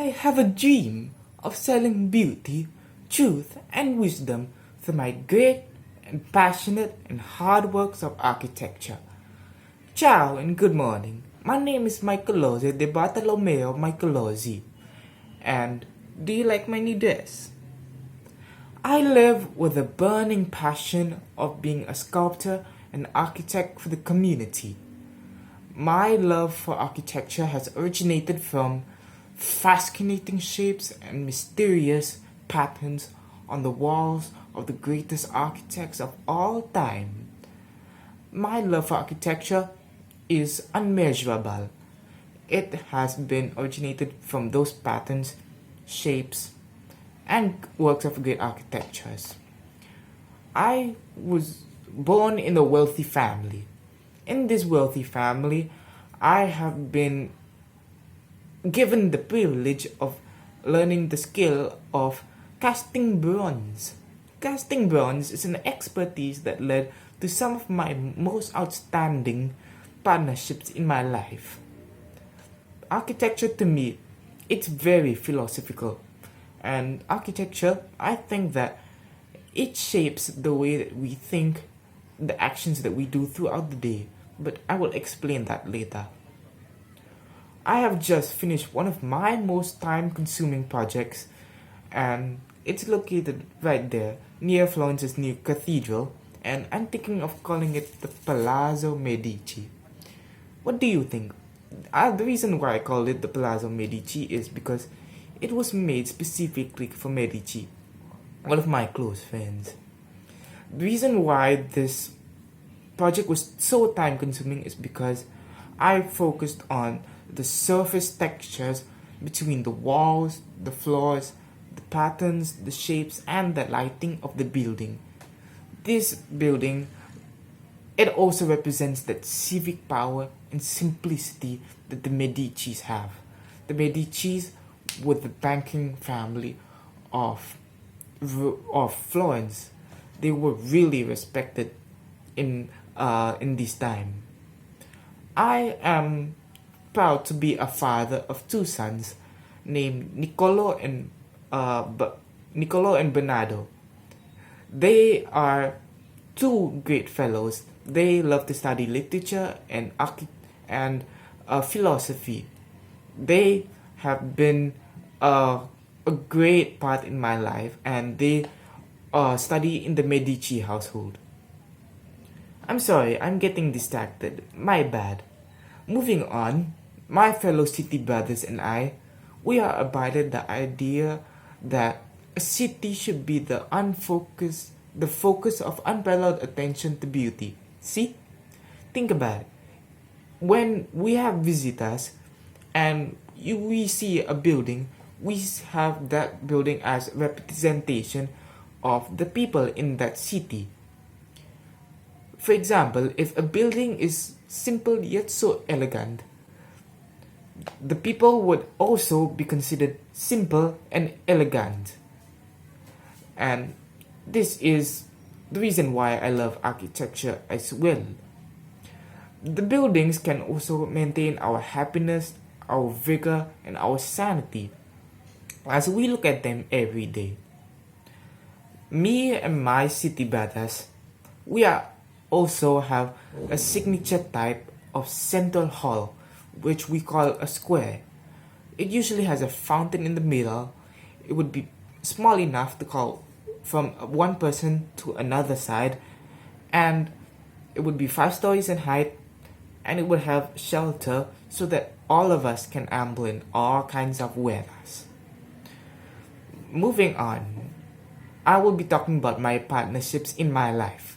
I have a dream of selling beauty, truth, and wisdom through my great and passionate and hard works of architecture. Ciao and good morning. My name is Michelozzo Bartolomeo Michelozzi. And do you like my new dress? I live with a burning passion of being a sculptor and architect for the community. My love for architecture has originated from fascinating shapes and mysterious patterns on the walls of the greatest architects of all time. My love for architecture is unmeasurable. It has been originated from those patterns, shapes, and works of great architectures. I was born in a wealthy family. In this wealthy family, I have been given the privilege of learning the skill of casting bronze. Casting bronze is an expertise that led to some of my most outstanding partnerships in my life. Architecture to me, it's very philosophical. And architecture, I think that it shapes the way that we think, the actions that we do throughout the day. But I will explain that later. I have just finished one of my most time-consuming projects, and it's located right there near Florence's new cathedral, and I'm thinking of calling it the Palazzo Medici. What do you think? The reason why I call it the Palazzo Medici is because it was made specifically for Medici, one of my close friends. The reason why this project was so time-consuming is because I focused on the surface textures between the walls, the floors, the patterns, the shapes, and the lighting of the building. This building, it also represents that civic power and simplicity that the Medicis have. The Medicis were the banking family of Florence. They were really respected in this time. I am proud to be a father of two sons named Nicolo and Bernardo. They are two great fellows. They love to study literature and philosophy. They have been a great part in my life, and they study in the Medici household. I'm sorry, I'm getting distracted. My bad. Moving on, my fellow city brothers and I, we are abided the idea that a city should be the focus of unparalleled attention to beauty. See? Think about it. When we have visitors and we see a building, we have that building as representation of the people in that city. For example, if a building is simple yet so elegant, the people would also be considered simple and elegant. And this is the reason why I love architecture as well. The buildings can also maintain our happiness, our vigor, and our sanity as we look at them every day. Me and my city brothers, we also have a signature type of central hall, which we call a square. It usually has a fountain in the middle. It would be small enough to call from one person to another side, and it would be 5 stories in height, and it would have shelter so that all of us can amble in all kinds of weathers. Moving on, I will be talking about my partnerships in my life.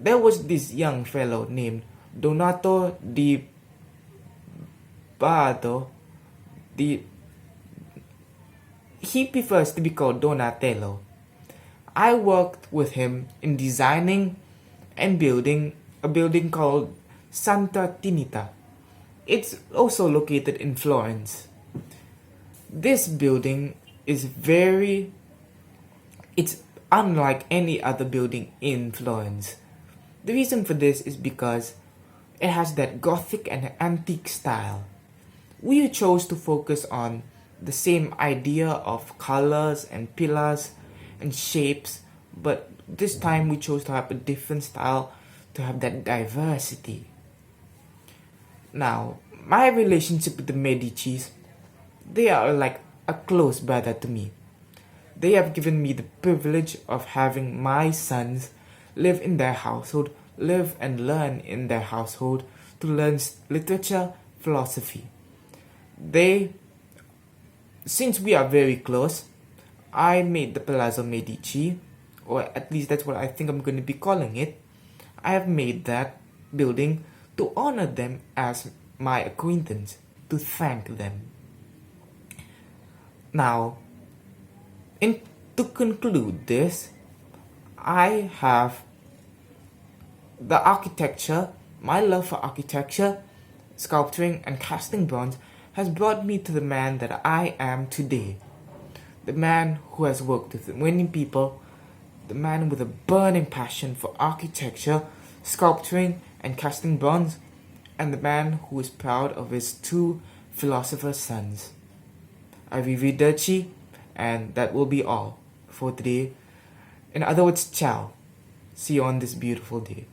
There was this young fellow named Donato di Bardo. He prefers to be called Donatello. I worked with him in designing and building a building called Santa Trinita. It's also located in Florence. This building is it's unlike any other building in Florence. The reason for this is because it has that Gothic and antique style. We chose to focus on the same idea of colors and pillars and shapes, but this time we chose to have a different style to have that diversity. Now, my relationship with the Medicis, they are like a close brother to me. They have given me the privilege of having my sons live in their household, live and learn in their household, to learn literature, philosophy. Since we are very close, I made the Palazzo Medici, or at least that's what I think I'm going to be calling it. I have made that building to honor them as my acquaintance, to thank them. Now, to conclude this, I have the architecture, my love for architecture, sculpturing, and casting bronze has brought me to the man that I am today. The man who has worked with many people, the man with a burning passion for architecture, sculpturing, and casting bronze, and the man who is proud of his two philosopher sons. Arrivederci, and that will be all for today. In other words, ciao. See you on this beautiful day.